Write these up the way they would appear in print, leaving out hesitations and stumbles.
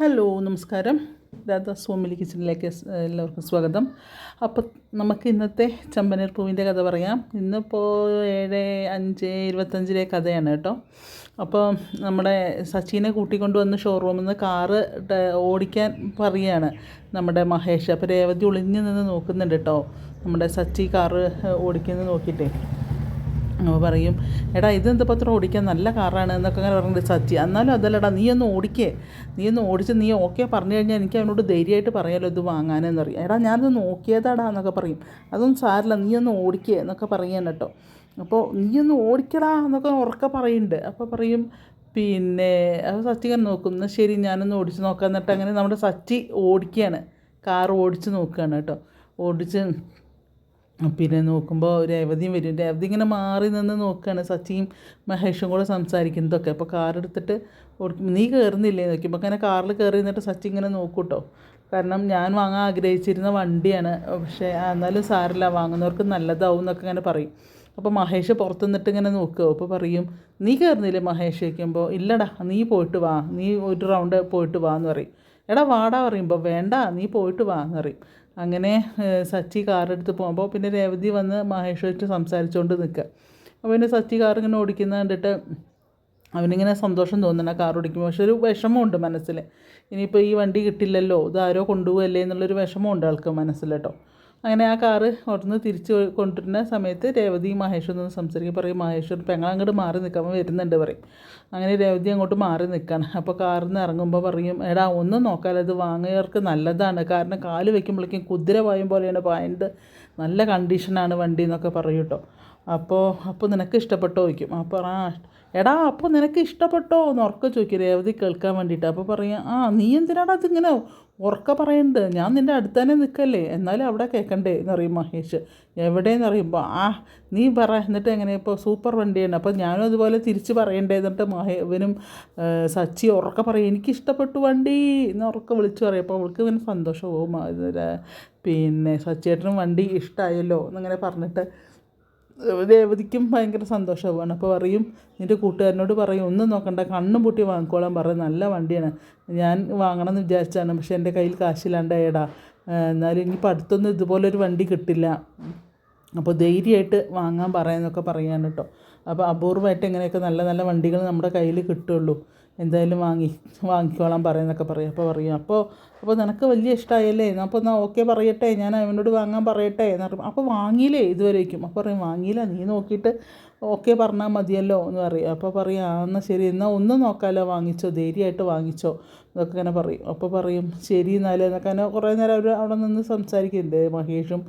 Hello നമസ്കാരം. രാധാ സോമിലി കിച്ചണിലേക്ക് എല്ലാവർക്കും സ്വാഗതം. അപ്പോൾ നമുക്ക് ഇന്നത്തെ ചെമ്പനീർ പൂവിൻ്റെ കഥ പറയാം. ഇന്നിപ്പോൾ 7/5/25 കഥയാണ് കേട്ടോ. അപ്പോൾ നമ്മുടെ സച്ചിനെ കൂട്ടിക്കൊണ്ട് വന്ന് ഷോറൂമിൽ നിന്ന് കാറ് ഓടിക്കാൻ പറയുകയാണ് നമ്മുടെ മഹേഷ്. അപ്പോൾ രേവതി ഒളിഞ്ഞ് നിന്ന് നോക്കുന്നുണ്ട് കേട്ടോ, നമ്മുടെ സച്ചി കാറ് ഓടിക്കുന്നത് നോക്കിയിട്ടേ. അപ്പോൾ പറയും, എടാ ഇതെന്താ പത്രം ഓടിക്കാൻ നല്ല കാറാണ് എന്നൊക്കെ അങ്ങനെ പറഞ്ഞിട്ട് സച്ചി, എന്നാലും അതല്ലടാ നീ ഒന്ന് ഓടിച്ച് നീ ഓക്കെ പറഞ്ഞു കഴിഞ്ഞാൽ എനിക്ക് അവനോട് ധൈര്യമായിട്ട് പറയാമല്ലോ ഇത് വാങ്ങാനെന്ന് പറയും. എടാ ഞാനത് നോക്കിയതാടാ എന്നൊക്കെ പറയും. അതൊന്നും സാരില്ല, നീ ഒന്ന് ഓടിക്കുക എന്നൊക്കെ പറയാൻ കേട്ടോ. അപ്പോൾ നീ ഒന്ന് ഓടിക്കടാ എന്നൊക്കെ ഉറക്കെ പറയുന്നുണ്ട്. അപ്പോൾ പറയും പിന്നെ അത് സച്ചി ഇങ്ങനെ നോക്കും, ശരി ഞാനൊന്ന് ഓടിച്ച് നോക്കാം. എന്നിട്ട് അങ്ങനെ നമ്മുടെ സച്ചി ഓടിക്കുകയാണ്, കാർ ഓടിച്ച് നോക്കുകയാണ് കേട്ടോ. ഓടിച്ച് പിന്നെ നോക്കുമ്പോൾ രേവതിയും വരും. രേവതി ഇങ്ങനെ മാറി നിന്ന് നോക്കുകയാണ്, സച്ചിയും മഹേഷും കൂടെ സംസാരിക്കുന്നതൊക്കെ. അപ്പോൾ കാറെടുത്തിട്ട് നീ കയറുന്നില്ലേ നോക്കിയപ്പോൾ അങ്ങനെ കാറിൽ കയറി നിന്നിട്ട് സച്ചി ഇങ്ങനെ നോക്കൂട്ടോ. കാരണം ഞാൻ വാങ്ങാൻ ആഗ്രഹിച്ചിരുന്ന വണ്ടിയാണ്, പക്ഷേ എന്നാലും സാരില്ല, വാങ്ങുന്നവർക്ക് നല്ലതാവും എന്നൊക്കെ ഇങ്ങനെ പറയും. അപ്പോൾ മഹേഷ് പുറത്ത് നിന്നിട്ട് ഇങ്ങനെ നോക്കുമോ. അപ്പോൾ പറയും, നീ കയറുന്നില്ലേ മഹേഷ് ചോദിക്കുമ്പോൾ, ഇല്ലടാ നീ പോയിട്ട് വാ, നീ ഒരു റൗണ്ട് പോയിട്ട് വാ എന്ന് പറയും. എടാ വാടാ പറയുമ്പോൾ, വേണ്ട നീ പോയിട്ട് വാ എന്ന് പറയും. അങ്ങനെ സച്ചി കാറെടുത്ത് പോകുമ്പോൾ പിന്നെ രേവതി വന്ന് മഹേഷുമായിട്ട് സംസാരിച്ചുകൊണ്ട് നിൽക്കുക. അപ്പോൾ പിന്നെ സച്ചി കാറിങ്ങനെ ഓടിക്കുന്നത് കണ്ടിട്ട് അവനിങ്ങനെ സന്തോഷം തോന്നണം കാർ ഓടിക്കുമ്പോൾ. പക്ഷെ ഒരു വിഷമമുണ്ട് മനസ്സിൽ, ഇനിയിപ്പോൾ ഈ വണ്ടി കിട്ടില്ലല്ലോ, ഇതാരോ കൊണ്ടുപോകല്ലേ എന്നുള്ളൊരു വിഷമമുണ്ട് ആൾക്ക് മനസ്സിൽ കേട്ടോ. അങ്ങനെ ആ കാറ് അവിടുന്ന് തിരിച്ച് കൊണ്ടുവരുന്ന സമയത്ത് രേവതിയും മഹേഷും ഒന്ന് സംസാരിക്കും. പറയും, മഹേഷ് പെങ്ങളങ്ങോട്ട് മാറി നിൽക്കാൻ വരുന്നുണ്ട് പറയും. അങ്ങനെ രേവതി അങ്ങോട്ട് മാറി നിൽക്കുകയാണ്. അപ്പോൾ കാറിൽ നിന്ന് ഇറങ്ങുമ്പോൾ പറയും, എടാ ഒന്നും നോക്കാമല്ലോ, ഇത് വാങ്ങിയവർക്ക് നല്ലതാണ്, കാരണം കാല് വയ്ക്കുമ്പോഴേക്കും കുതിര പായും പോലെയാണ് പായണ്ട്, നല്ല കണ്ടീഷനാണ് വണ്ടി എന്നൊക്കെ പറയും കേട്ടോ. അപ്പോൾ നിനക്ക് ഇഷ്ടപ്പെട്ടോ ചോദിക്കും. അപ്പോൾ എടാ അപ്പോൾ നിനക്ക് ഇഷ്ടപ്പെട്ടോ എന്ന് ഉറക്കെ ചോദിക്കും രേവതി കേൾക്കാൻ വേണ്ടിയിട്ട്. അപ്പോൾ പറയാം, നീ എന്തിനാടാ അതിങ്ങനെ ഉറക്കെ പറയുന്നുണ്ട്, ഞാൻ നിൻ്റെ അടുത്ത് തന്നെ നിൽക്കല്ലേ, എന്നാലും അവിടെ കേൾക്കണ്ടേ എന്ന് പറയും മഹേഷ്. എവിടെയെന്ന് അറിയുമ്പോൾ നീ പറ, എന്നിട്ട് എങ്ങനെ ഇപ്പോൾ സൂപ്പർ വണ്ടിയാണ്, അപ്പോൾ ഞാനും അതുപോലെ തിരിച്ച് പറയണ്ടേ. എന്നിട്ട് ഇവനും സച്ചി ഉറക്കെ പറയും, എനിക്കിഷ്ടപ്പെട്ടു വണ്ടി എന്ന് ഉറക്കെ വിളിച്ച് പറയും. അപ്പോൾ അവൾക്ക് ഇവന് സന്തോഷമാവും, പിന്നെ സച്ചിയേട്ടനും വണ്ടി ഇഷ്ടമായല്ലോ എന്നിങ്ങനെ പറഞ്ഞിട്ട് രേവതിക്കും ഭയങ്കര സന്തോഷമാവുകയാണ്. അപ്പോൾ പറയും, നിൻ്റെ കൂട്ടുകാരനോട് പറയും, ഒന്നും നോക്കണ്ട കണ്ണും പൂട്ടി വാങ്ങിക്കോളാൻ പറയും, നല്ല വണ്ടിയാണ്, ഞാൻ വാങ്ങണം എന്ന് വിചാരിച്ചാണ്, പക്ഷേ എൻ്റെ കയ്യിൽ കാശില്ലാണ്ടായടാ, എന്നാലും ഇനിയിപ്പോൾ അടുത്തൊന്നും ഇതുപോലൊരു വണ്ടി കിട്ടില്ല, അപ്പോൾ ധൈര്യമായിട്ട് വാങ്ങാൻ പറയാമെന്നൊക്കെ പറയാൻ കേട്ടോ. അപ്പോൾ അപൂർവമായിട്ട് ഇങ്ങനെയൊക്കെ നല്ല നല്ല വണ്ടികൾ നമ്മുടെ കയ്യിൽ കിട്ടുള്ളൂ, എന്തായാലും വാങ്ങിക്കോളാൻ പറയുന്നൊക്കെ പറയും. അപ്പോൾ പറയും, അപ്പോൾ നിനക്ക് വലിയ ഇഷ്ടമായല്ലേ, അപ്പോൾ എന്നാൽ ഓക്കെ പറയട്ടെ, ഞാൻ അവനോട് വാങ്ങാൻ പറയട്ടെ എന്ന് പറയും. അപ്പോൾ വാങ്ങിയില്ലേ ഇതുവരേക്കും. അപ്പോൾ പറയും, വാങ്ങിയില്ല, നീ നോക്കിയിട്ട് ഓക്കെ പറഞ്ഞാൽ മതിയല്ലോ എന്ന് പറയും. അപ്പോൾ പറയും, എന്നാൽ ശരി, എന്നാൽ ഒന്നും നോക്കാമല്ലോ, വാങ്ങിച്ചോ, ധൈര്യമായിട്ട് വാങ്ങിച്ചോ എന്നൊക്കെ ഇങ്ങനെ പറയും. അപ്പോൾ പറയും, ശരി എന്നാലും എന്നൊക്കെ അങ്ങനെ കുറേ നേരം അവർ അവിടെ നിന്ന് സംസാരിക്കുന്നുണ്ട് മഹേഷും.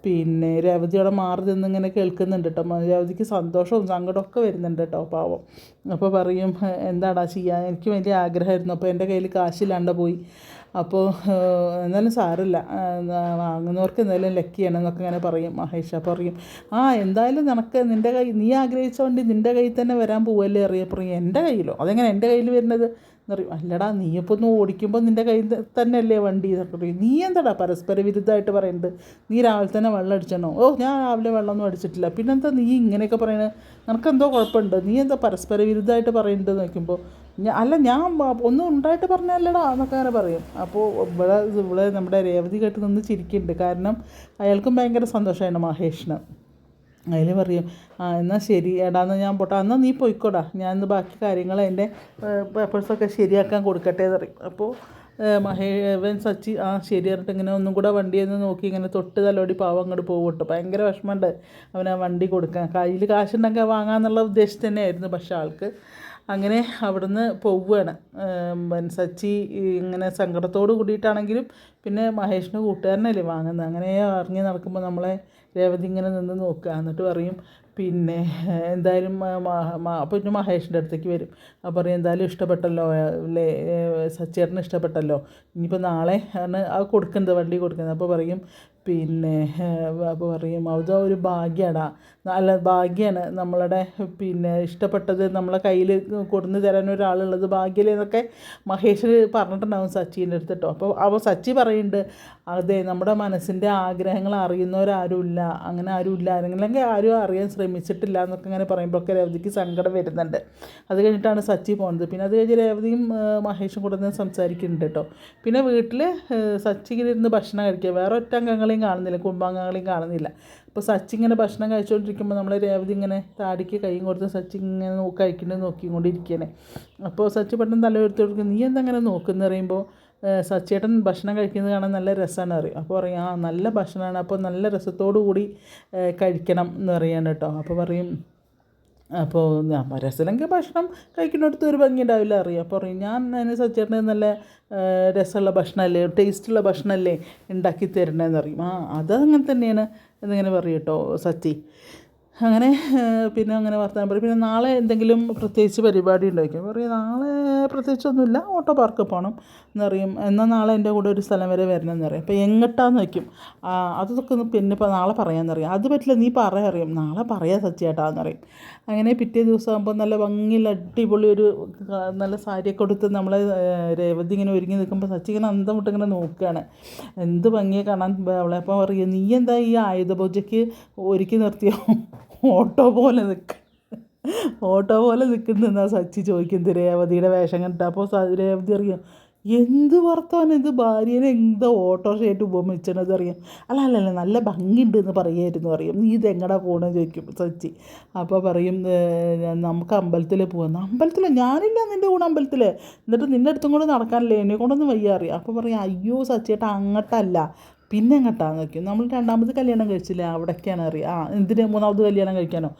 പിന്നെ രേവതി അവിടെ മാറി നിന്നിങ്ങനെ കേൾക്കുന്നുണ്ട് കേട്ടോ. രേവതിക്ക് സന്തോഷവും സങ്കടമൊക്കെ വരുന്നുണ്ട് കേട്ടോ, പാവം. അപ്പോൾ പറയും, എന്താടാ ചെയ്യാൻ, എനിക്ക് വലിയ ആഗ്രഹമായിരുന്നു, അപ്പോൾ എൻ്റെ കയ്യിൽ കാശില്ലാണ്ട് പോയി, അപ്പോൾ എന്നാലും സാരമില്ല, വാങ്ങുന്നവർക്ക് എന്തായാലും ലക്കിയാണെന്നൊക്കെ ഇങ്ങനെ പറയും മഹേഷ്. അപ്പോൾ പറയും, എന്തായാലും നിനക്ക് നിൻ്റെ നീ ആഗ്രഹിച്ചോണ്ട് നിൻ്റെ കയ്യിൽ തന്നെ വരാൻ പോവല്ലേ പറയും. എൻ്റെ കയ്യിലോ, അതെങ്ങനെ എൻ്റെ കയ്യിൽ വരുന്നത് എന്നറിയും. അല്ലടാ നീ ഇപ്പോൾ ഒന്ന് ഓടിക്കുമ്പോൾ നിൻ്റെ കയ്യിൽ തന്നെയല്ലേ വണ്ടി എന്നൊക്കെ പറയും. നീ എന്താടാ പരസ്പര വിരുദ്ധമായിട്ട് പറയുന്നത്, നീ രാവിലെ തന്നെ വെള്ളം അടിച്ചണോ? ഞാൻ രാവിലെ വെള്ളമൊന്നും അടിച്ചിട്ടില്ല, പിന്നെന്താ നീ ഇങ്ങനെയൊക്കെ പറയണത്, നിനക്കെന്തോ കുഴപ്പമുണ്ട്, നീ എന്താ പരസ്പര വിരുദ്ധമായിട്ട് പറയുന്നത് നോക്കുമ്പോൾ, ഞാൻ ഒന്നും ഉണ്ടായിട്ട് പറഞ്ഞല്ലടാ എന്നൊക്കെ അങ്ങനെ പറയും. അപ്പോൾ ഇവിടെ നമ്മുടെ രേവതി കേട്ട് നിന്ന് ചിരിക്കുന്നുണ്ട്, കാരണം അയാൾക്കും ഭയങ്കര സന്തോഷമാണ് മഹേഷിന്. അതിൽ പറയും, എന്നാൽ ശരി എടാ, എന്നാൽ ഞാൻ പോട്ടെ, എന്നാൽ നീ പോയിക്കോടാ, ഞാൻ ഇന്ന് ബാക്കി കാര്യങ്ങൾ എൻ്റെ പേപ്പേഴ്സൊക്കെ ശരിയാക്കാൻ കൊടുക്കട്ടെ എന്ന് പറയും. അപ്പോൾ ഇവൻ സച്ചി ശരി പറഞ്ഞിട്ട് ഇങ്ങനെ ഒന്നും കൂടെ വണ്ടിയെന്ന് നോക്കി ഇങ്ങനെ തൊട്ട് തലോടി പാവം അങ്ങോട്ട് പോകും കേട്ടോ. ഭയങ്കര വിഷമമുണ്ട് അവൻ ആ വണ്ടി കൊടുക്കാൻ, കയ്യിൽ കാശുണ്ടെങ്കിൽ വാങ്ങാമെന്നുള്ള ഉദ്ദേശം തന്നെയായിരുന്നു, പക്ഷേ ആൾക്ക് അങ്ങനെ അവിടുന്ന് പോവുകയാണ്. സച്ചി ഇങ്ങനെ സങ്കടത്തോട് കൂടിയിട്ടാണെങ്കിലും പിന്നെ മഹേഷിൻ്റെ കൂട്ടുകാരനല്ലേ വാങ്ങുന്നത്. അങ്ങനെ ഇറങ്ങി നടക്കുമ്പോൾ നമ്മളെ രേവതി ഇങ്ങനെ നിന്ന് നോക്കുക. എന്നിട്ട് പറയും, പിന്നെ എന്തായാലും അപ്പോൾ പിന്നെ മഹേഷിൻ്റെ അടുത്തേക്ക് വരും. അപ്പോൾ പറയും, എന്തായാലും ഇഷ്ടപ്പെട്ടല്ലോ അല്ലേ, സച്ചേട്ടന് ഇഷ്ടപ്പെട്ടല്ലോ, ഇനിയിപ്പോൾ നാളെ ആണ് ആ കൊടുക്കുന്നത്, വണ്ടി കൊടുക്കുന്നത്. അപ്പോൾ പറയും, പിന്നെ അപ്പോൾ പറയും, അതൊരു ഭാഗ്യമാടാ, നല്ല ഭാഗ്യമാണ് നമ്മളുടെ, പിന്നെ ഇഷ്ടപ്പെട്ടത് നമ്മളെ കയ്യിൽ കൊടുന്ന് തരാൻ ഒരാളുള്ളത് ഭാഗ്യമല്ലേ എന്നൊക്കെ മഹേഷ് പറഞ്ഞിട്ടുണ്ടാവും സച്ചീൻ്റെ അടുത്ത് കേട്ടോ. അപ്പോൾ സച്ചി പറയുന്നുണ്ട്, അതെ നമ്മുടെ മനസ്സിൻ്റെ ആഗ്രഹങ്ങൾ അറിയുന്നവരാരുമില്ല, അങ്ങനെ ആരുമില്ല, അല്ലെങ്കിൽ ആരും അറിയാൻ ശ്രമിച്ചിട്ടില്ല എന്നൊക്കെ ഇങ്ങനെ പറയുമ്പോഴൊക്കെ രേവതിക്ക് സങ്കടം വരുന്നുണ്ട്. അത് കഴിഞ്ഞിട്ടാണ് സച്ചി പോകുന്നത്. പിന്നെ അത് കഴിഞ്ഞ് രേവതിയും മഹേഷും കൂടെ നിന്ന് സംസാരിക്കുന്നുണ്ട് കേട്ടോ. പിന്നെ വീട്ടിൽ സച്ചി ഇങ്ങനെ ഇരുന്ന് ഭക്ഷണം കഴിക്കുക, വേറെ ഒറ്റ അംഗങ്ങളെയും കാണുന്നില്ല, കുടുംബാംഗങ്ങളെയും കാണുന്നില്ല. അപ്പോൾ സച്ചി ഇങ്ങനെ ഭക്ഷണം കഴിച്ചുകൊണ്ടിരിക്കുമ്പോൾ നമ്മൾ രേവതി ഇങ്ങനെ താടിക്ക് കൈയും കൊടുത്ത് സച്ചി ഇങ്ങനെ കഴിക്കുന്നത് നോക്കിക്കൊണ്ടിരിക്കുകയാണ്. അപ്പോൾ സച്ചി പെട്ടെന്ന് തല ഉയർത്തി കൊടുക്കും, നീ എന്താ അങ്ങനെ നോക്കുന്നു പറയുമ്പോൾ സച്ചേട്ടൻ ഭക്ഷണം കഴിക്കുന്നത് കാണാൻ നല്ല രസമാണ് അറിയും. അപ്പോൾ പറയും ആ നല്ല ഭക്ഷണമാണ്, അപ്പോൾ നല്ല രസത്തോടു കൂടി കഴിക്കണം എന്ന് പറയാണ് കേട്ടോ. അപ്പോൾ പറയും അപ്പോൾ രസമില്ലെങ്കിൽ ഭക്ഷണം കഴിക്കുന്നിടത്ത് ഒരു ഭംഗി ഉണ്ടാവില്ല അറിയാം. അപ്പോൾ പറയും ഞാൻ അതിന് സച്ചേട്ടന് നല്ല രസമുള്ള ഭക്ഷണമല്ലേ, ടേസ്റ്റുള്ള ഭക്ഷണമല്ലേ ഉണ്ടാക്കി തരണേന്ന് പറയും. അതങ്ങനെ തന്നെയാണ് എന്നിങ്ങനെ പറയും കേട്ടോ സച്ചി. അങ്ങനെ പിന്നെ അങ്ങനെ വർത്തമാനം പറയും. പിന്നെ നാളെ എന്തെങ്കിലും പ്രത്യേകിച്ച് പരിപാടി ഉണ്ടായിരിക്കും പറയും. നാളെ പ്രത്യേകിച്ചൊന്നുമില്ല, ഓട്ടോ പാർക്ക് പോകണം എന്നറിയും. എന്നാൽ നാളെ എൻ്റെ കൂടെ ഒരു സ്ഥലം വരെ വരണമെന്ന് പറയും. അപ്പോൾ എങ്ങോട്ടാന്ന് വയ്ക്കും, അതൊക്കെ ഒന്ന് പിന്നെ ഇപ്പോൾ നാളെ പറയാമെന്നറിയാം. അത് പറ്റില്ല, നീ അറിയും, നാളെ പറയാം സച്ചിയേട്ടാന്ന് പറയും. അങ്ങനെ പിറ്റേ ദിവസം ആകുമ്പോൾ നല്ല ഭംഗിയിൽ അടിപൊളി ഒരു നല്ല സാരിയൊക്കെ കൊടുത്ത് നമ്മളെ രേവതി ഇങ്ങനെ ഒരുങ്ങി നിൽക്കുമ്പോൾ സച്ചി ഇങ്ങനെ അന്തം വിട്ട് ഇങ്ങനെ നോക്കുകയാണ്, എന്ത് ഭംഗിയെ കാണാൻ അവളെ. അപ്പോൾ പറയുക, നീ എന്താ ഈ ആയുധ പൂജയ്ക്ക് ഒരുക്കി നിർത്തിയോ, ഓട്ടോ പോലെ നിൽക്കുന്നെന്നാ സച്ചി ചോദിക്കുന്നത് രേവതിയുടെ വേഷം കണ്ടിട്ട്. അപ്പോൾ രേവതി അറിയാം, എന്ത് വർത്തമാനം, ഇത് ഭാര്യേനെ എന്താ ഓട്ടോറിക്ഷയായിട്ട് ഉപമിച്ചത് അറിയാം. അല്ല നല്ല ഭംഗിയുണ്ട് എന്ന് പറയായിരുന്നു അറിയാം. നീ ഇതെങ്ങടാ പോകണമെന്ന് ചോദിക്കും സച്ചി. അപ്പോൾ പറയും നമുക്ക് അമ്പലത്തിൽ പോകാം. അമ്പലത്തിൽ ഞാനില്ല നിൻ്റെ കൂടെ അമ്പലത്തിൽ, എന്നിട്ട് നിൻ്റെ അടുത്തും കൂടെ നടക്കാനല്ലേ, എന്നെ കൊണ്ടൊന്നും വയ്യ അറിയാം. അപ്പോൾ പറയും, അയ്യോ സച്ചിയേട്ടാ അങ്ങോട്ടല്ല, പിന്നെ എങ്ങോട്ടാന്ന് നോക്കി, നമ്മൾ രണ്ടാമത് കല്യാണം കഴിച്ചില്ല അവിടേക്കാണ് അറിയാം. എന്തിന് മൂന്നാമത് കല്യാണം കഴിക്കാനോ,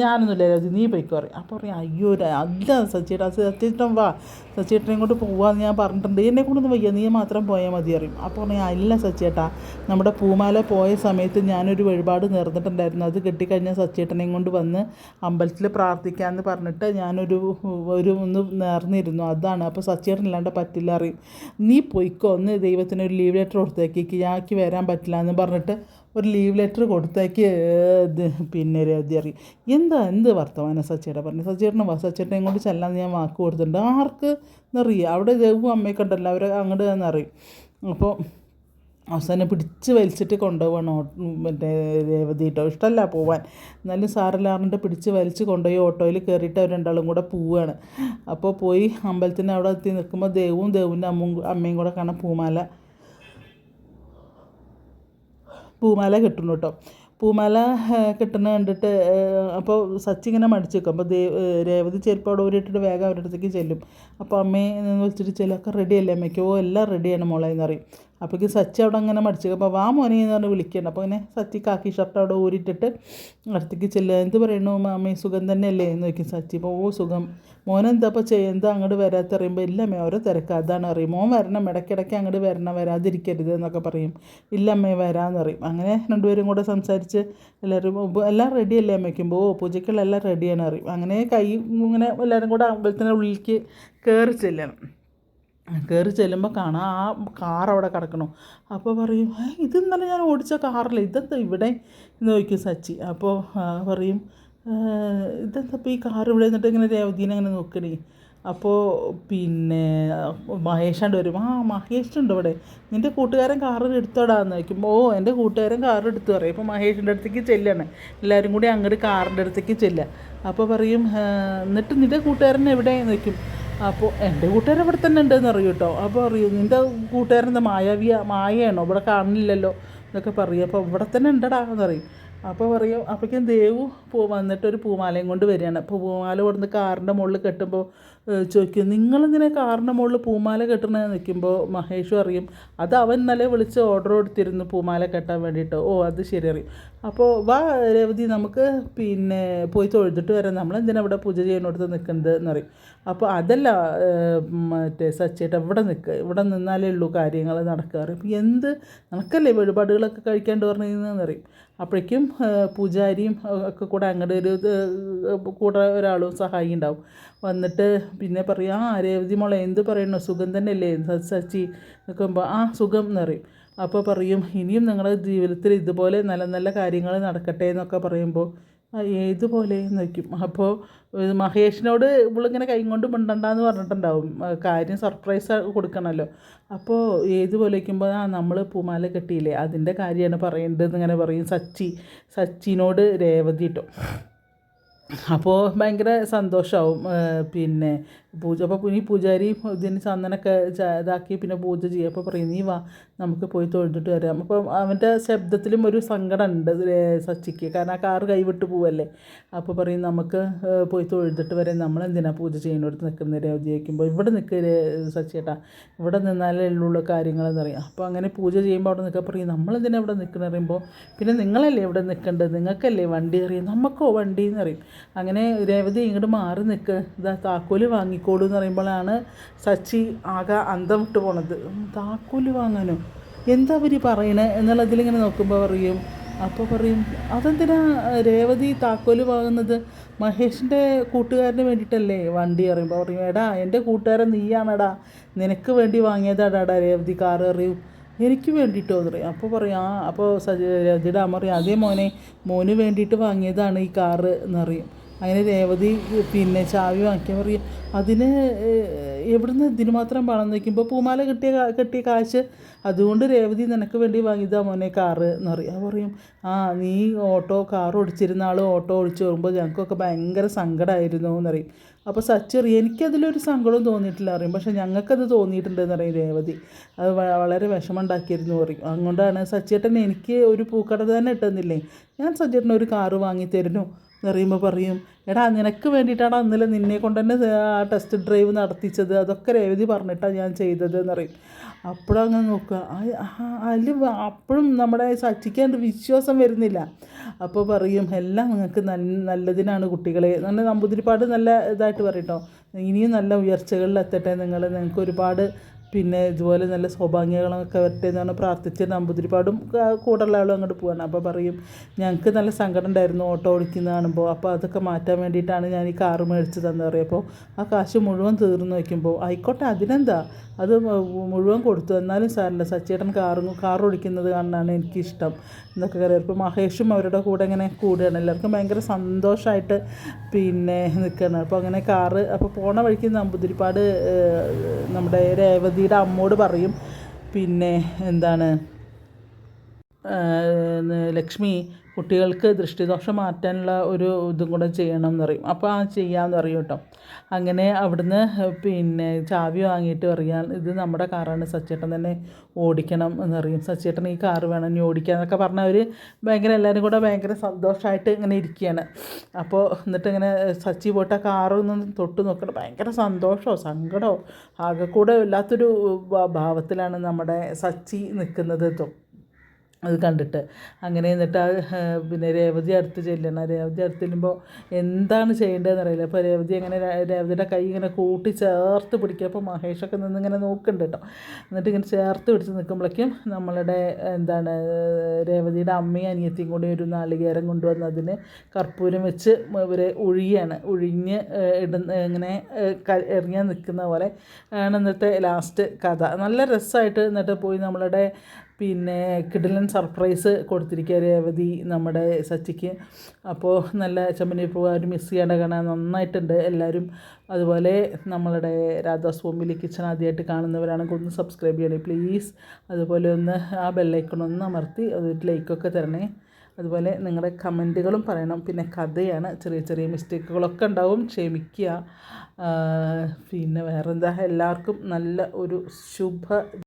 ഞാനൊന്നുമില്ല രാജു, നീ പോയിക്കോ അറിയാം. അപ്പോൾ പറയാം, അയ്യോ അല്ല സച്ചേട്ടൻ വാ, സച്ചേട്ടനെ കൊണ്ട് പോവാന്ന് ഞാൻ പറഞ്ഞിട്ടുണ്ട്, എന്നെ കൊണ്ടൊന്നും വയ്യ, നീ മാത്രം പോയാൽ മതി അറിയും. അപ്പോൾ പറയാം, ഇല്ല സച്ചേട്ടാ, നമ്മുടെ പൂമാല പോയ സമയത്ത് ഞാനൊരു വഴിപാട് നേർന്നിട്ടുണ്ടായിരുന്നു, അത് കെട്ടിക്കഴിഞ്ഞാൽ സച്ചേട്ടനെയും കൊണ്ട് വന്ന് അമ്പലത്തിൽ പ്രാർത്ഥിക്കാമെന്ന് പറഞ്ഞിട്ട് ഞാനൊരു ഒന്ന് നേർന്നിരുന്നു, അതാണ്. അപ്പോൾ സച്ചേട്ടൻ ഇല്ലാണ്ട് പറ്റില്ല അറിയും. നീ പോയിക്കോ, ഒന്ന് ദൈവത്തിന് ഒരു ലീവ് ലെറ്റർ കൊടുത്തേക്ക്, ഞാക്ക് വരാൻ പറ്റില്ല എന്ന് പറഞ്ഞിട്ട് ഒരു ലീവ് ലെറ്റർ കൊടുത്തേക്ക്. പിന്നെ രേവതി അറിയും, എന്ത് വർത്തമാനം സച്ചേട്ടൻ പറഞ്ഞു. സച്ചേട്ടനെ കൊണ്ട് ചെല്ലാൻ ഞാൻ വാക്ക് കൊടുത്തിട്ടുണ്ട്. ആർക്ക് എന്നറിയുക, അവിടെ ദേവും അമ്മയൊക്കെ ഉണ്ടല്ലോ, അവർ അങ്ങോട്ട് എന്നറിയും. അപ്പോൾ അവസാനം പിടിച്ച് വലിച്ചിട്ട് കൊണ്ടുപോകണം മറ്റേ രേവതി കേട്ടോ. ഇഷ്ടമല്ല പോവാൻ, എന്നാലും സാറില്ലാറിൻ്റെ പിടിച്ച് വലിച്ച് കൊണ്ടുപോയി ഓട്ടോയിൽ കയറിയിട്ട് അവർ രണ്ടാളും കൂടെ പോവുകയാണ്. അപ്പോൾ പോയി അമ്പലത്തിൻ്റെ അവിടെ എത്തി നിൽക്കുമ്പോൾ ദേവിൻ്റെ അമ്മയും കൂടെ കാണാൻ പൂമാല കെട്ടുന്നു കേട്ടോ. പൂമാല കെട്ടുന്ന കണ്ടിട്ട് അപ്പോൾ സച്ചി ഇങ്ങനെ മടിച്ച് വെക്കും. അപ്പോൾ രേവതി ചെരുപ്പ് അവിടെ ഊരിയിട്ടിട്ട് വേഗം അവരുടെ അടുത്തേക്ക് ചെല്ലും. അപ്പോൾ അമ്മയെ നിന്ന് വെച്ചിട്ട് ചെല്ലൊക്കെ റെഡിയല്ലേ അമ്മയ്ക്ക്, എല്ലാം റെഡിയാണ് മോളെ എന്ന് പറയും. അപ്പോഴേക്ക് സച്ചി അവിടെ അങ്ങനെ മടിച്ചു. അപ്പോൾ വാ മോനെ എന്ന് പറഞ്ഞ് വിളിക്കണം. അപ്പോൾ ഇങ്ങനെ സച്ചി കാക്കി ഷർട്ട് അവിടെ ഊരിയിട്ടിട്ട് അടുത്തേക്ക് ചെല്ലുക. എന്ത് പറയണു അമ്മേ, സുഖം തന്നെയല്ലേ എന്ന് ചോദിക്കും സച്ചി. അപ്പോൾ സുഖം, മോനെന്താ അപ്പോൾ എന്താ അങ്ങോട്ട് വരാത്ത അറിയുമ്പോൾ, ഇല്ല അമ്മേ ഓരോ തിരക്ക് അതാണ് അറിയും. മോൻ വരണം, ഇടയ്ക്കിടയ്ക്ക് അങ്ങോട്ട് വരണം, വരാതിരിക്കരുത് എന്നൊക്കെ പറയും. ഇല്ല അമ്മേ വരാമെന്ന് പറയും. അങ്ങനെ രണ്ടുപേരും കൂടെ സംസാരിച്ച് എല്ലാം റെഡിയല്ലേ അമ്മയ്ക്കുമ്പോൾ, പൂജയ്ക്കുള്ള എല്ലാം റെഡിയാണ് അറിയും. അങ്ങനെ ഇങ്ങനെ എല്ലാവരും കൂടെ അമ്പലത്തിൻ്റെ ഉള്ളിലേക്ക് കയറി ചെല്ലുമ്പോൾ കാണാം ആ കാർ അവിടെ കിടക്കണു. അപ്പോൾ പറയും, ഇത് ഇന്നലെ ഞാൻ ഓടിച്ച കാറില്ല, ഇതെന്താ ഇവിടെ എന്ന് ചോദിക്കും സച്ചി. അപ്പോൾ പറയും, ഇതെന്താ ഇപ്പോൾ ഈ കാർ ഇവിടെ നിന്നിട്ട് ഇങ്ങനെ രേവതീനെ അങ്ങനെ നോക്കണേ. അപ്പോൾ പിന്നെ മഹേഷാണ്ട് വരും. മഹേഷുണ്ട് ഇവിടെ, നിൻ്റെ കൂട്ടുകാരൻ കാറ് എടുത്തോടാന്ന് ചോദിക്കുമ്പോൾ, എൻ്റെ കൂട്ടുകാരൻ കാർ എടുത്തു പറയും. അപ്പോൾ മഹേഷിൻ്റെ അടുത്തേക്ക് ചെല്ലാണ്, എല്ലാവരും കൂടി അങ്ങോട്ട് കാറിൻ്റെ അടുത്തേക്ക് ചെല്ലുക. അപ്പോൾ പറയും, എന്നിട്ട് നിൻ്റെ കൂട്ടുകാരൻ എവിടെയെന്ന് ചോദിക്കും. അപ്പോൾ എൻ്റെ കൂട്ടുകാരൻ ഇവിടെ തന്നെ ഉണ്ടെന്ന് അറിയും കേട്ടോ. അപ്പോൾ അറിയും, നിൻ്റെ കൂട്ടുകാരൻ എന്താ മായയാണോ, ഇവിടെ കാണുന്നില്ലല്ലോ എന്നൊക്കെ പറയും. അപ്പോൾ ഇവിടെ തന്നെ ഉണ്ടടാ എന്നറിയും. അപ്പോൾ പറയും, അപ്പോഴേക്കും ദേവു വന്നിട്ട് ഒരു പൂമാലയും കൊണ്ട് വരികയാണ്. അപ്പോൾ പൂമാല കൊടുന്ന് കാറിൻ്റെ മുകളിൽ കെട്ടുമ്പോൾ ചോദിക്കും, നിങ്ങളെന്തിനാ കാറിൻ്റെ മുകളിൽ പൂമാല കെട്ടണമെന്ന് നിൽക്കുമ്പോൾ മഹേഷും അറിയും, അത് അവൻ ഇന്നലെ വിളിച്ച് ഓർഡർ കൊടുത്തിരുന്നു പൂമാല കെട്ടാൻ വേണ്ടിയിട്ട്. അത് ശരി അറിയും. അപ്പോൾ വാ രേവതി, നമുക്ക് പിന്നെ പോയി തൊഴുതിട്ട് വരാം, നമ്മളെന്തിനാ ഇവിടെ പൂജ ചെയ്യുന്നിടത്ത് നിൽക്കുന്നത് എന്നറിയും. അപ്പോൾ അതല്ല മറ്റേ സച്ചേട്ട, ഇവിടെ നിന്നാലേ ഉള്ളൂ കാര്യങ്ങൾ നടക്കാറ്. അപ്പോൾ നടക്കല്ലേ വഴിപാടുകളൊക്കെ കഴിക്കാണ്ട് പറഞ്ഞതെന്നറിയും. അപ്പോഴേക്കും പൂജാരിയും ഒക്കെ കൂടെ അങ്ങോട്ട് ഒരു കൂടെ ഒരാളും സഹായി ഉണ്ടാവും. വന്നിട്ട് പിന്നെ പറയും, രേവതി മോളെ എന്ത് പറയണോ, സുഖം തന്നെയല്ലേ സച്ചി നിൽക്കുമ്പോൾ, സുഖം എന്നറിയും. അപ്പോൾ പറയും, ഇനിയും നിങ്ങളുടെ ജീവിതത്തിൽ ഇതുപോലെ നല്ല നല്ല കാര്യങ്ങൾ നടക്കട്ടെ എന്നൊക്കെ പറയുമ്പോൾ ഏതുപോലെ എന്ന് വയ്ക്കും. അപ്പോൾ മഹേഷിനോട് ഇവളിങ്ങനെ കൈ കൊണ്ട് മിണ്ടണ്ടെന്ന് പറഞ്ഞിട്ടുണ്ടാവും, കാര്യം സർപ്രൈസ് കൊടുക്കണമല്ലോ. അപ്പോൾ ഏതുപോലെ വയ്ക്കുമ്പോൾ നമ്മൾ പൂമാല കെട്ടിയില്ലേ അതിൻ്റെ കാര്യമാണ് പറയേണ്ടതെന്ന് ഇങ്ങനെ പറയും സച്ചിനോട് രേവതി കേട്ടോ. അപ്പോൾ ഭയങ്കര സന്തോഷമാവും. പിന്നെ അപ്പോൾ ഈ പൂജാരി ഇതിന് ചന്ദനമൊക്കെ ഇതാക്കി പിന്നെ പൂജ ചെയ്യും. അപ്പോൾ പറയും നീ വാ നമുക്ക് പോയി തൊഴുതിട്ട് വരാം. അപ്പോൾ അവൻ്റെ ശബ്ദത്തിലും ഒരു സങ്കടമുണ്ട് സച്ചിക്ക്, കാരണം ആ കാറ് കൈവിട്ട് പോവല്ലേ. അപ്പോൾ പറയും നമുക്ക് പോയി തൊഴുതിട്ട് വരാം, നമ്മളെന്തിനാണ് പൂജ ചെയ്യുന്നിടത്ത് നിൽക്കുന്നത് രേവതി വയ്ക്കുമ്പോൾ, ഇവിടെ നിൽക്കുക സച്ചിയേട്ടാ, ഇവിടെ നിന്നാലേ ഉള്ള കാര്യങ്ങളെന്ന് പറയും. അപ്പോൾ അങ്ങനെ പൂജ ചെയ്യുമ്പോൾ അവിടെ നിൽക്കുക പറയും നമ്മളെന്തിനാണ് ഇവിടെ നിൽക്കുന്നത് പറയുമ്പോൾ, പിന്നെ നിങ്ങളല്ലേ ഇവിടെ നിൽക്കേണ്ടത്, നിങ്ങൾക്കല്ലേ വണ്ടി അറിയും, നമുക്കോ വണ്ടി എന്ന് പറയും. അങ്ങനെ രേവതി ഇങ്ങോട്ട് മാറി നിൽക്കുക, ഇതാ താക്കോല് വാങ്ങിക്കോളൂ എന്ന് പറയുമ്പോഴാണ് സച്ചി ആകെ അന്തം വിട്ട് പോണത്. താക്കോല് വാങ്ങാനോ, എന്താ അവർ പറയണേ എന്നുള്ളതിലിങ്ങനെ നോക്കുമ്പോൾ പറയും. അപ്പോൾ പറയും അതെന്തിനാ രേവതി താക്കോല് വാങ്ങുന്നത്, മഹേഷിൻ്റെ കൂട്ടുകാരന് വേണ്ടിയിട്ടല്ലേ വണ്ടി അറിയുമ്പോൾ പറയും എടാ എൻ്റെ കൂട്ടുകാരൻ നീയാണെടാ, നിനക്ക് വേണ്ടി വാങ്ങിയതാടാ രേവതി കാറ് അറിയും, എനിക്ക് വേണ്ടിയിട്ടോ എന്ന് പറയും. അപ്പോൾ പറയും അപ്പോൾ രേവതിയുടെ അമ്മ പറയും അതേ മോന് വേണ്ടിയിട്ട് വാങ്ങിയതാണ് ഈ കാറ് എന്നറിയും. അങ്ങനെ രേവതി പിന്നെ ചാവി വാങ്ങിക്കാൻ പറയും അതിന് എവിടുന്ന് ഇതിന് മാത്രം പണം വയ്ക്കുമ്പോൾ പൂമാല കെട്ടിയ കാശ് അതുകൊണ്ട് രേവതി നിനക്ക് വേണ്ടി വാങ്ങിയതാ മോനെ കാറ് എന്നറിയാം. പറയും നീ കാർ ഓടിച്ചിരുന്ന ആൾ ഓട്ടോ ഓടിച്ച് വരുമ്പോൾ ഞങ്ങൾക്കൊക്കെ ഭയങ്കര സങ്കടമായിരുന്നു എന്നറിയും. അപ്പോൾ സച്ചി അറിയാം എനിക്കതിലൊരു സങ്കടവും തോന്നിയിട്ടില്ല അറിയും, പക്ഷേ ഞങ്ങൾക്കത് തോന്നിയിട്ടുണ്ടെന്ന് പറയും രേവതി. അത് വളരെ വിഷമമുണ്ടാക്കിയിരുന്നു പറയും. അതുകൊണ്ടാണ് സച്ചിയേട്ടൻ എനിക്ക് ഒരു പൂക്കട തന്നെ ഇട്ടെന്നില്ലേ, ഞാൻ സച്ചിയേട്ടന് ഒരു കാറ് വാങ്ങി തരുന്നു എന്നറിയുമ്പോൾ പറയും എടാ നിനക്ക് വേണ്ടിയിട്ടാണ് അന്നലെ നിന്നെ കൊണ്ട് തന്നെ ആ ടെസ്റ്റ് ഡ്രൈവ് നടത്തിച്ചത്, അതൊക്കെ രേവതി പറഞ്ഞിട്ടാണ് ഞാൻ ചെയ്തത് എന്നറിയും. അപ്പോഴങ്ങനെ നോക്കുക അതിൽ അപ്പോഴും നമ്മുടെ സച്ചിക്ക് വിശ്വാസം വരുന്നില്ല. അപ്പോൾ പറയും എല്ലാം നിങ്ങൾക്ക് നല്ലതിനാണ് കുട്ടികളെ, നല്ല നമ്പൂതിരിപ്പാട് നല്ല ഇതായിട്ട് പറയും കേട്ടോ, ഇനിയും നല്ല ഉയർച്ചകളിൽ എത്തട്ടെ നിങ്ങൾക്ക് ഒരുപാട് പിന്നെ ഇതുപോലെ നല്ല സൗഭാഗ്യങ്ങളൊക്കെ വരട്ടെ എന്നാണ് പ്രാർത്ഥിച്ച് നമ്പൂതിരിപ്പാടും കൂടെയുള്ള ആളും അങ്ങോട്ട് പോവാണ്. അപ്പോൾ പറയും ഞങ്ങൾക്ക് നല്ല സങ്കടം ഉണ്ടായിരുന്നു ഓട്ടോ ഓടിക്കുന്ന കാണുമ്പോൾ, അപ്പോൾ അതൊക്കെ മാറ്റാൻ വേണ്ടിയിട്ടാണ് ഞാൻ ഈ കാറ് മേടിച്ച് തന്നത് പറയും. അപ്പോൾ ആ കാശ് മുഴുവൻ തീർന്നു വയ്ക്കുമ്പോൾ ആയിക്കോട്ടെ അതിനെന്താ, അത് മുഴുവൻ കൊടുത്തു എന്നാലും സാറില്ല, സച്ചിയേട്ടൻ കാർ ഓടിക്കുന്നത് കാണാനാണ് എനിക്കിഷ്ടം എന്നൊക്കെ കയറി. ഇപ്പോൾ മഹേഷും അവരുടെ കൂടെ ഇങ്ങനെ കൂടുകയാണ്, എല്ലാവർക്കും ഭയങ്കര സന്തോഷമായിട്ട് പിന്നെ നിൽക്കുകയാണ്. അപ്പോൾ അങ്ങനെ കാറ് അപ്പോൾ പോണ വഴിക്ക് നമ്പൂതിരിപ്പാട് നമ്മുടെ രേവതിയുടെ അമ്മോട് പറയും പിന്നെ എന്താണ് ലക്ഷ്മി കുട്ടികൾക്ക് ദൃഷ്ടിദോഷം മാറ്റാനുള്ള ഒരു ഇതും കൂടെ ചെയ്യണം എന്ന് പറയും. അപ്പോൾ ചെയ്യാമെന്ന് പറയും കേട്ടോ. അങ്ങനെ അവിടുന്ന് പിന്നെ ചാവി വാങ്ങിയിട്ട് പറയാൻ ഇത് നമ്മുടെ കാറാണ്, സച്ചേട്ടൻ തന്നെ ഓടിക്കണം എന്നറിയും. സച്ചേട്ടൻ ഈ കാറ് വേണം ഇനി ഓടിക്കുക എന്നൊക്കെ പറഞ്ഞാൽ അവർ എല്ലാവരും കൂടെ ഭയങ്കര സന്തോഷമായിട്ട് ഇങ്ങനെ ഇരിക്കുകയാണ്. അപ്പോൾ എന്നിട്ട് ഇങ്ങനെ സച്ചി പോയിട്ട് ആ കാറൊന്നും തൊട്ട് നോക്കണം, ഭയങ്കര സന്തോഷമോ സങ്കടമോ ആകെ കൂടെ ഇല്ലാത്തൊരു ഭാവത്തിലാണ് നമ്മുടെ സച്ചി നിൽക്കുന്നത് അത് കണ്ടിട്ട്. അങ്ങനെ എന്നിട്ട് പിന്നെ രേവതി അടുത്ത് ചെല്ലണം. രേവതി അടുത്ത് ചെല്ലുമ്പോൾ എന്താണ് ചെയ്യേണ്ടതെന്ന് അറിയില്ല. അപ്പോൾ രേവതി അങ്ങനെ രേവതിയുടെ കൈ ഇങ്ങനെ കൂട്ടി ചേർത്ത് പിടിക്കുക. അപ്പോൾ മഹേഷൊക്കെ നിന്നിങ്ങനെ നോക്കുന്നുണ്ട് കേട്ടോ. എന്നിട്ട് ഇങ്ങനെ ചേർത്ത് പിടിച്ച് നിൽക്കുമ്പോഴേക്കും നമ്മളുടെ എന്താണ് രേവതിയുടെ അമ്മയും അനിയത്തിയും കൂടി ഒരു നാളികേരം കൊണ്ടുവന്ന് അതിന് കർപ്പൂരം വെച്ച് ഇവരെ ഒഴിഞ്ഞ് ഇങ്ങനെ എറിയാൻ നിൽക്കുന്ന പോലെ ആണ് ഇന്നത്തെ ലാസ്റ്റ് കഥ. നല്ല രസമായിട്ട് എന്നിട്ട് പോയി നമ്മളുടെ പിന്നെ കിടിലൻ സർപ്രൈസ് കൊടുത്തിരിക്കുക രേവതി നമ്മുടെ സച്ചിക്ക്. അപ്പോൾ നല്ല ചെമ്മനീർ മിസ് ചെയ്യാണ്ട് കാണാൻ നന്നായിട്ടുണ്ട് എല്ലാവരും. അതുപോലെ നമ്മളുടെ രാധാസ് ഫാമിലി കിച്ചൺ ആദ്യമായിട്ട് കാണുന്നവരാണെങ്കിൽ ഒന്ന് സബ്സ്ക്രൈബ് ചെയ്യണേ പ്ലീസ്. അതുപോലെ ഒന്ന് ആ ബെല്ലൈക്കൺ അമർത്തി അതൊരു ലൈക്കൊക്കെ തരണേ. അതുപോലെ നിങ്ങളുടെ കമൻറ്റുകളും പറയണം. പിന്നെ കഥയാണ്, ചെറിയ ചെറിയ മിസ്റ്റേക്കുകളൊക്കെ ഉണ്ടാവും, ക്ഷമിക്കുക. പിന്നെ വേറെന്താ, എല്ലാവർക്കും നല്ല ഒരു